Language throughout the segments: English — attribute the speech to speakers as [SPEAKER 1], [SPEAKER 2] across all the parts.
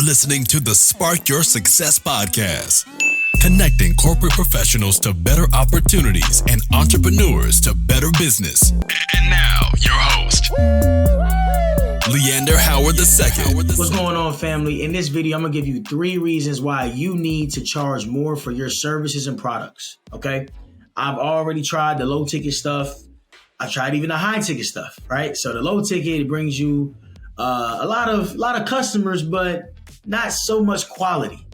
[SPEAKER 1] You're listening to the Spark Your Success podcast, connecting corporate professionals to better opportunities and entrepreneurs to better business. And now, your host, Leander Howard II.
[SPEAKER 2] What's going on, family? In this video, I'm going to give you 3 reasons why you need to charge more for your services and products, okay? I've already tried the low ticket stuff. I tried even the high ticket stuff, right? So the low ticket, it brings you a lot of customers, but not so much quality.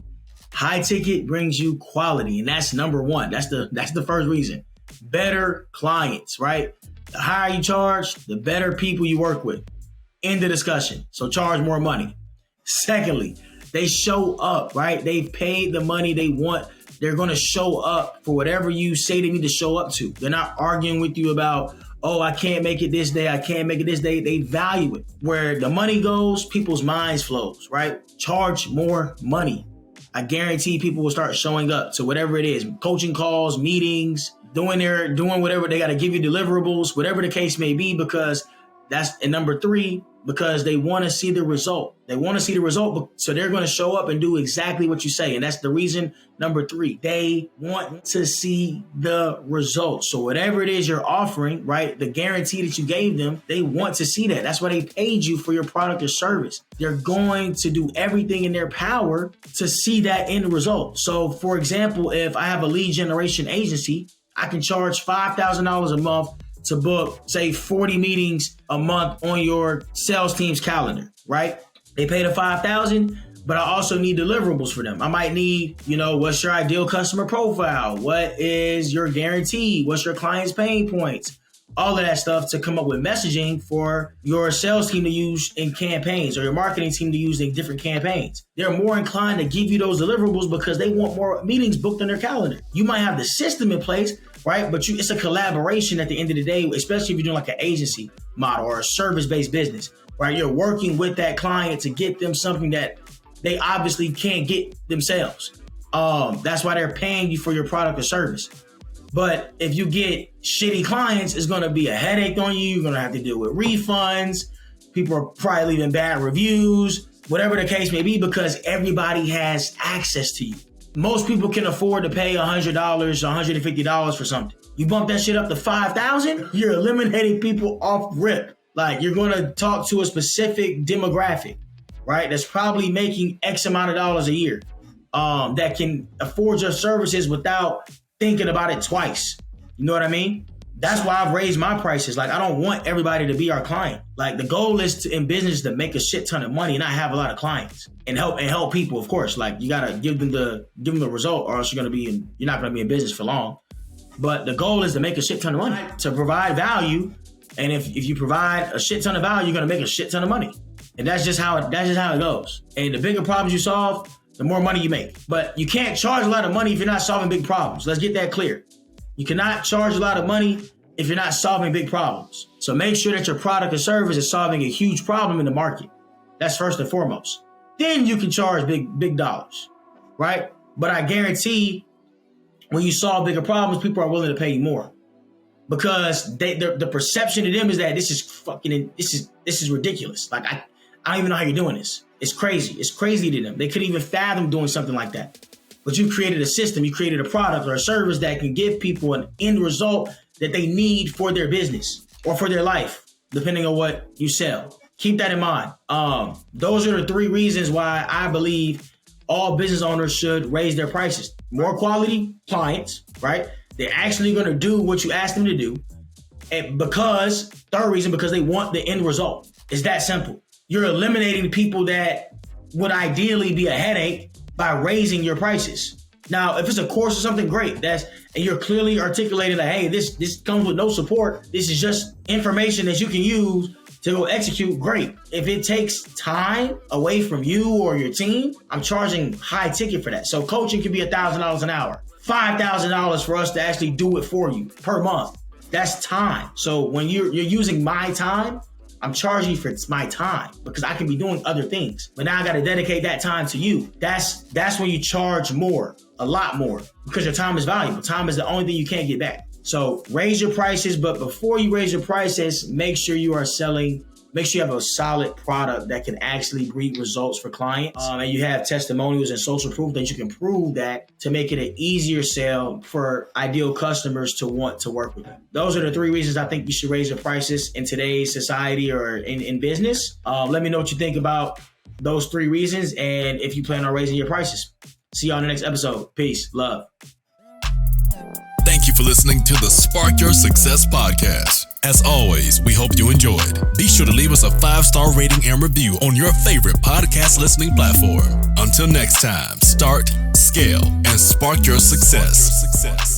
[SPEAKER 2] High ticket brings you quality, and that's number one. That's the first reason. Better clients, right? The higher you charge, the better people you work with. End of discussion. So charge more money. Secondly, they show up, right? They've paid the money they want. They're going to show up for whatever you say they need to show up to. They're not arguing with you about, oh, I can't make it this day. I can't make it this day. They value it. Where the money goes, people's minds flows, right? Charge more money. I guarantee people will start showing up to whatever it is. Coaching calls, meetings, doing whatever. They got to give you deliverables, whatever the case may be, because that's, and number 3, because they want to see the result. They want to see the result, so they're going to show up and do exactly what you say. And that's the reason number 3. They want to see the result. So whatever it is you're offering, right, the guarantee that you gave them, they want to see that. That's why they paid you for your product or service. They're going to do everything in their power to see that end result. So for example, if I have a lead generation agency, I can charge $5,000 a month to book, say, 40 meetings a month on your sales team's calendar, right? They pay the $5,000, but I also need deliverables for them. I might need, what's your ideal customer profile? What is your guarantee? What's your client's pain points? All of that stuff to come up with messaging for your sales team to use in campaigns or your marketing team to use in different campaigns. They're more inclined to give you those deliverables because they want more meetings booked on their calendar. You might have the system in place, right? But it's a collaboration at the end of the day, especially if you're doing like an agency model or a service-based business, right? You're working with that client to get them something that they obviously can't get themselves. That's why they're paying you for your product or service. But if you get shitty clients, it's going to be a headache on you. You're going to have to deal with refunds. People are probably leaving bad reviews, whatever the case may be, because everybody has access to you. Most people can afford to pay $100, $150 for something. You bump that shit up to $5,000, you're eliminating people off rip. Like, you're going to talk to a specific demographic, right? That's probably making X amount of dollars a year, that can afford your services without thinking about it twice. You know what I mean? That's why I've raised my prices. Like, I don't want everybody to be our client. Like, the goal is in business to make a shit ton of money and not have a lot of clients and help people, of course. Like, you gotta give them the result, or else you're not gonna be in business for long. But the goal is to make a shit ton of money, to provide value. And if you provide a shit ton of value, you're gonna make a shit ton of money. And that's just how it goes. And the bigger problems you solve, the more money you make. But you can't charge a lot of money if you're not solving big problems. Let's get that clear. You cannot charge a lot of money if you're not solving big problems. So make sure that your product or service is solving a huge problem in the market. That's first and foremost. Then you can charge big dollars, right? But I guarantee when you solve bigger problems, people are willing to pay you more, because the perception to them is that this is ridiculous. Like, I don't even know how you're doing this. It's crazy. It's crazy to them. They couldn't even fathom doing something like that. But you created a system, you created a product or a service that can give people an end result that they need for their business or for their life, depending on what you sell. Keep that in mind. Those are the 3 reasons why I believe all business owners should raise their prices. More quality clients, right? They're actually going to do what you ask them to do. And third reason, because they want the end result. It's that simple. You're eliminating people that would ideally be a headache by raising your prices. Now, if it's a course or something, great. And you're clearly articulating that, hey, this comes with no support. This is just information that you can use to go execute, great. If it takes time away from you or your team, I'm charging high ticket for that. So coaching could be $1,000 an hour, $5,000 for us to actually do it for you per month. That's time. So when you're using my time, I'm charging you for my time because I can be doing other things. But now I got to dedicate that time to you. That's when you charge more, a lot more, because your time is valuable. Time is the only thing you can't get back. So raise your prices, but before you raise your prices, make sure you are selling Make sure you have a solid product that can actually breed results for clients. And you have testimonials and social proof that you can prove that to make it an easier sale for ideal customers to want to work with them. Those are the 3 reasons I think you should raise your prices in today's society or in business. Let me know what you think about those 3 reasons and if you plan on raising your prices. See you on the next episode. Peace. Love.
[SPEAKER 1] Thank you for listening to the Spark Your Success podcast. As always, we hope you enjoyed. Be sure to leave us a 5-star rating and review on your favorite podcast listening platform. Until next time, start, scale, and spark your success.